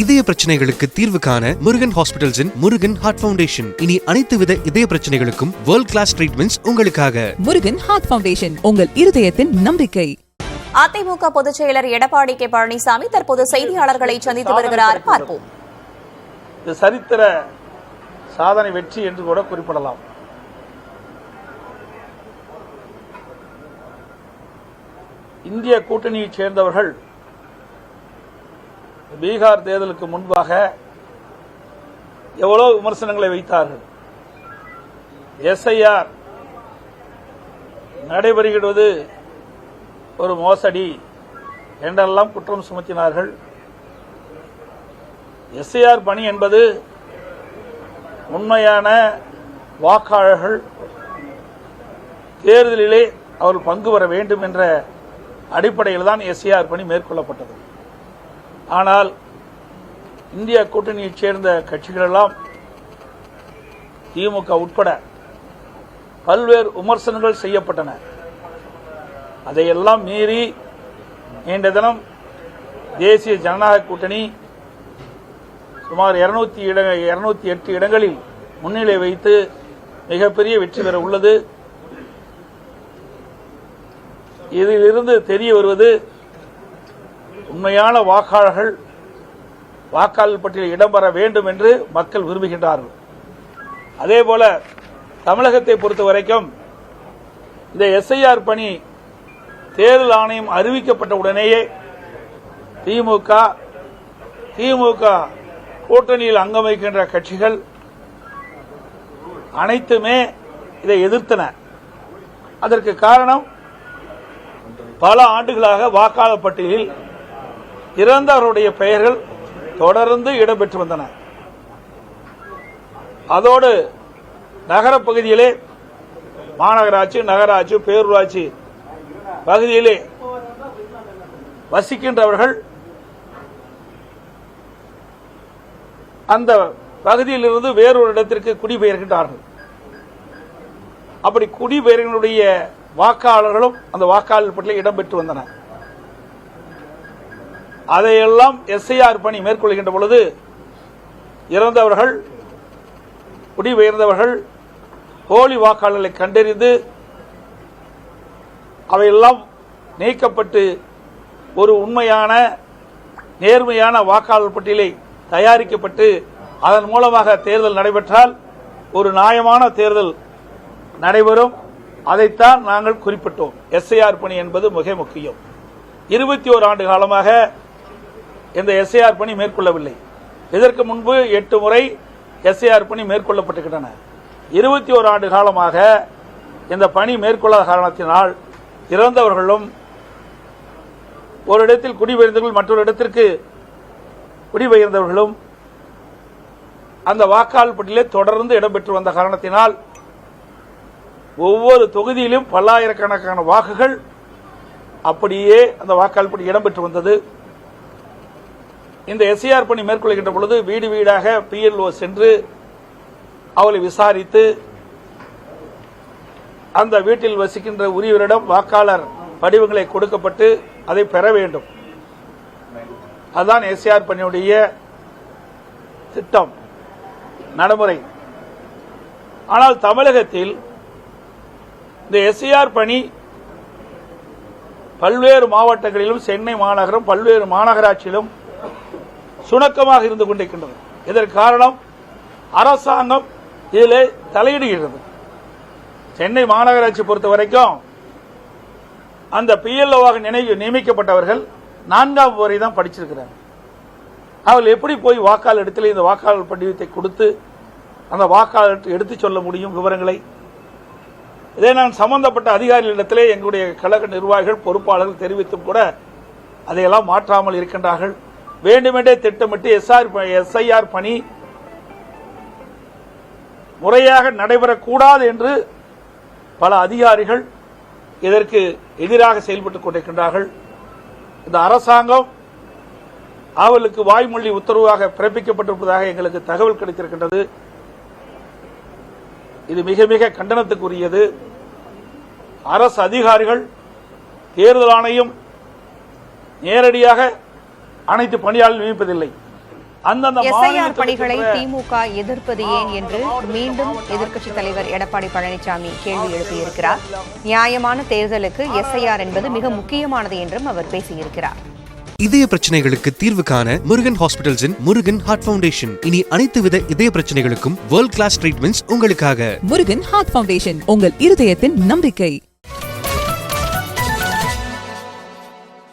இதய பிரச்சனைகளுக்கு தீர்வு காண முருகன் ஹாஸ்பிடல்ஸின் முருகன் ஹார்ட் ஃபவுண்டேஷன். இனி அனைத்து வித இதய பிரச்சனைகளுக்கும் வேர்ல்ட் கிளாஸ் ட்ரீட்மெண்ட்ஸ் உங்களுக்காக. முருகன் ஹார்ட் ஃபவுண்டேஷன், உங்கள் இருதயத்தின் நம்பிக்கை. அதிமுக பொதுச் செயலர் எடப்பாடி கே பழனிசாமி தற்போது செய்தியாளர்களை சந்தித்து வருகிறார். பார்ப்போம். இது சரித்திர சாதனை வெற்றி என்று கூட குறிப்பிடலாம். இந்திய கூட்டணியைச் சேர்ந்தவர்கள் பீகார் தேர்தலுக்கு முன்பாக எவ்வளவு விமர்சனங்களை வைத்தார்கள். எஸ்ஐஆர் நடைபெறுகிறது ஒரு மோசடி என்றெல்லாம் குற்றம் சுமத்தினார்கள். எஸ்ஐஆர் பணி என்பது உண்மையான வாக்காளர்கள் தேர்தலிலே அவர்கள் பங்கு பெற வேண்டும் என்ற அடிப்படையில் தான் எஸ்ஐஆர் பணி மேற்கொள்ளப்பட்டது. ஆனால் இந்திய கூட்டணியைச் சேர்ந்த கட்சிகளெல்லாம் திமுக உட்பட பல்வேறு விமர்சனங்கள் செய்யப்பட்டன. அதையெல்லாம் மீறி இன்றைய தினம் தேசிய ஜனநாயக கூட்டணி சுமார் 208 இடங்களில் முன்னிலை வைத்து மிகப்பெரிய வெற்றி பெற உள்ளது. இதிலிருந்து தெரிய வருவது, உண்மையான வாக்காளர்கள் வாக்காளர் பட்டியலில் இடம்பெற வேண்டும் என்று மக்கள் விரும்புகின்றார்கள். அதேபோல தமிழகத்தை பொறுத்தவரைக்கும் இந்த எஸ்ஐஆர் பணி தேர்தல் ஆணையம் அறிவிக்கப்பட்ட உடனேயே திமுக கூட்டணியில் அங்கம் வகிக்கின்ற கட்சிகள் அனைத்துமே இதை எதிர்த்தன. அதற்கு காரணம், பல ஆண்டுகளாக வாக்காளர் பட்டியலில் இறந்தவருடைய பெயர்கள் தொடர்ந்து இடம்பெற்று வந்தன. அதோடு நகர பகுதியிலே மாநகராட்சி, நகராட்சி, பேரூராட்சி பகுதியிலே வசிக்கின்றவர்கள் அந்த பகுதியிலிருந்து வேறொரு இடத்திற்கு குடிபெயர்கின்றார்கள். அப்படி குடிபெயர்களுடைய வாக்காளர்களும் அந்த வாக்காளர் பட்டியலில் இடம்பெற்று வந்தனர். அதையெல்லாம் எஸ்ஐஆர் பணி மேற்கொள்கின்ற பொழுது இறந்தவர்கள், குடிபெயர்ந்தவர்கள், போலி வாக்காளர்களை கண்டறிந்து அவையெல்லாம் நீக்கப்பட்டு ஒரு உண்மையான நேர்மையான வாக்காளர் பட்டியலை தயாரிக்கப்பட்டு அதன் மூலமாக தேர்தல் நடைபெற்றால் ஒரு நியாயமான தேர்தல் நடைபெறும். அதைத்தான் நாங்கள் குறிப்பிட்டோம். எஸ்ஐஆர் பணி என்பது மிக முக்கியம். 21 ஆண்டு காலமாக இந்த எஸ்ஐஆர் பணி மேற்கொள்ளவில்லை. இதற்கு முன்பு 8 முறை எஸ்ஐஆர் பணி மேற்கொள்ளப்பட்டுகின்றன. 21 ஆண்டு காலமாக இந்த பணி மேற்கொள்ளாத காரணத்தினால் இறந்தவர்களும், ஒரு இடத்தில் குடிபெயர்ந்தவர்கள் மற்றொரு இடத்திற்கு குடிபெயர்ந்தவர்களும் அந்த வாக்காளர் பட்டியலில் தொடர்ந்து இடம்பெற்று வந்த காரணத்தினால் ஒவ்வொரு தொகுதியிலும் பல்லாயிரக்கணக்கான வாக்குகள் அப்படியே அந்த வாக்காளர் பட்டியல் இடம்பெற்று வந்தது. இந்த எஸ்ஐஆர் பணி மேற்கொள்கின்ற பொழுது வீடு வீடாக பிஎல்ஓ சென்று அவளை விசாரித்து அந்த வீட்டில் வசிக்கின்ற உரியவரிடம் வாக்காளர் படிவங்களை கொடுக்கப்பட்டு அதை பெற வேண்டும். அதுதான் எஸ்ஐஆர் பணியுடைய திட்டம், நடைமுறை. ஆனால் தமிழகத்தில் இந்த எஸ்ஐஆர் பணி பல்வேறு மாவட்டங்களிலும், சென்னை மாநகரம், பல்வேறு மாநகராட்சியிலும் சுணக்கமாக இருந்து கொண்டிருக்கின்றது. இதற்கு காரணம், அரசாங்கம் இதில் தலையிடுகிறது. சென்னை மாநகராட்சி பொறுத்த வரைக்கும் அந்த பிஎல்ஓவாக நியமிக்கப்பட்டவர்கள் 4ஆம் வரை தான் படிச்சிருக்கிறார்கள். அவர்கள் எப்படி போய் வாக்காளர் இடத்தில் இந்த வாக்காளர் படிவத்தை கொடுத்து அந்த வாக்காளர் எடுத்துச் சொல்ல முடியும் விவரங்களை? இதை நான் சம்பந்தப்பட்ட அதிகாரிகளிடத்திலே எங்களுடைய கழக நிர்வாகிகள், பொறுப்பாளர்கள் தெரிவித்தும் கூட அதையெல்லாம் மாற்றாமல் இருக்கின்றார்கள். வேண்டுமென்றே திட்டமிட்டு எஸ்ஐஆர் பணி முறையாக நடைபெறக்கூடாது என்று பல அதிகாரிகள் இதற்கு எதிராக செயல்பட்டுக் கொண்டிருக்கின்றார்கள். இந்த அரசாங்கம் அவர்களுக்கு வாய்மொழி உத்தரவாக பிறப்பிக்கப்பட்டிருப்பதாக எங்களுக்கு தகவல் கிடைத்திருக்கின்றது. இது மிக மிக கண்டனத்துக்குரியது. அரசு அதிகாரிகள், தேர்தல் ஆணையம் நேரடியாக அனைத்து பணியாளர்கள் நியமிப்பதில்லை. அந்தந்த எஸ்ஐஆர் பணிகளை திமுக எதிர்ப்பது ஏன் என்று மீண்டும் எதிர்க்கட்சித் தலைவர் எடப்பாடி பழனிசாமி கேள்வி எழுப்பியிருக்கிறார். நியாயமான தேர்தலுக்கு எஸ்ஐஆர் என்பது மிக முக்கியமானது என்றும் அவர் பேசியிருக்கிறார். இதய பிரச்சனைகளுக்கு தீர்வு காண முருகன் ஹாஸ்பிட்டல்ஸின் முருகன் ஹார்ட் ஃபவுண்டேஷன். இனி அனைத்து வித இதய பிரச்சனைகளுக்கும் வேர்ல்ட் கிளாஸ் ட்ரீட்மெண்ட்ஸ் உங்களுக்காக. முருகன் ஹார்ட் ஃபவுண்டேஷன், உங்கள் இருதயத்தின் நம்பிக்கை.